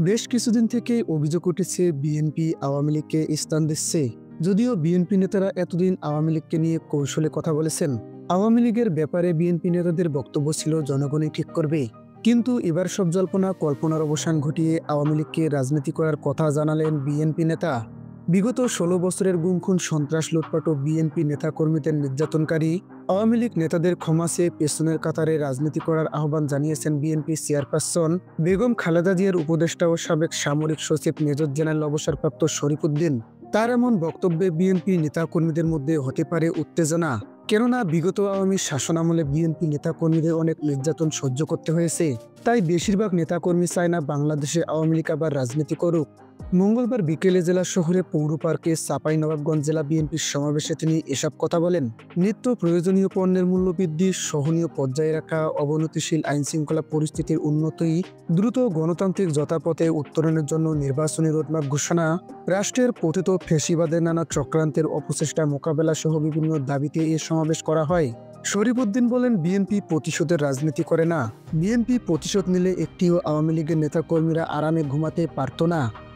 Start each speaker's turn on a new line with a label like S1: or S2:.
S1: বেশ কিছুদিন থেকে অভিযোগ উঠেছে বিএনপি আওয়ামী লীগকে স্থান দিচ্ছে। যদিও বিএনপি নেতারা এতদিন আওয়ামী লীগকে নিয়ে কৌশলে কথা বলেছেন। আওয়ামী লীগের ব্যাপারে বিএনপি নেতাদের বক্তব্য ছিল জনগণই ঠিক করবে। কিন্তু এবার সব জল্পনা কল্পনার অবসান ঘটিয়ে আওয়ামী লীগকে রাজনীতি করার কথা জানালেন বিএনপি নেতা। বিগত ১৬ বছরের গুম-খুন, সন্ত্রাস, লুটপাট ও বিএনপি নেতাকর্মীদের নির্যাতনকারী আওয়ামী লীগ নেতাদের ক্ষমা চেয়ে পেছনের কাতারে রাজনীতি করার আহ্বান জানিয়েছেন বিএনপি চেয়ারপারসন বেগম খালেদা জিয়ার উপদেষ্টা ও সাবেক সামরিক সচিব মেজর জেনারেল অবসরপ্রাপ্ত শরীফ উদ্দিন। তার এমন বক্তব্যে বিএনপি নেতাকর্মীদের মধ্যে হতে পারে উত্তেজনা। কেননা বিগত আওয়ামী শাসনামলে বিএনপি নেতাকর্মীদের অনেক নির্যাতন সহ্য করতে হয়েছে। তাই বেশিরভাগ নেতাকর্মী চায় না বাংলাদেশে আওয়ামী লীগ আবার রাজনীতি করুক। মঙ্গলবার বিকেলে জেলা শহরে পৌর পার্কে চাঁপাইনবাবগঞ্জ জেলা বিএনপির সমাবেশে তিনি এসব কথা বলেন। নিত্য প্রয়োজনীয় পণ্যের মূল্যবৃদ্ধি সহনীয় পর্যায়ে রাখা, অবনতিশীল আইনশৃঙ্খলা পরিস্থিতির উন্নতি, দ্রুত গণতান্ত্রিক যথাপথে উত্তরণের জন্য নির্বাচনী রোডম্যাপ ঘোষণা, রাষ্ট্রের পতিত ফ্যাসিবাদের নানা চক্রান্তের অপচেষ্টা মোকাবেলা সহ বিভিন্ন দাবিতে এ সমাবেশ করা হয়। শরীফ উদ্দিন বলেন, বিএনপি প্রতিশোধের রাজনীতি করে না। বিএনপি প্রতিশোধ নিলে একটিও আওয়ামী লীগের নেতাকর্মীরা আরামে ঘুমাতে পারত না।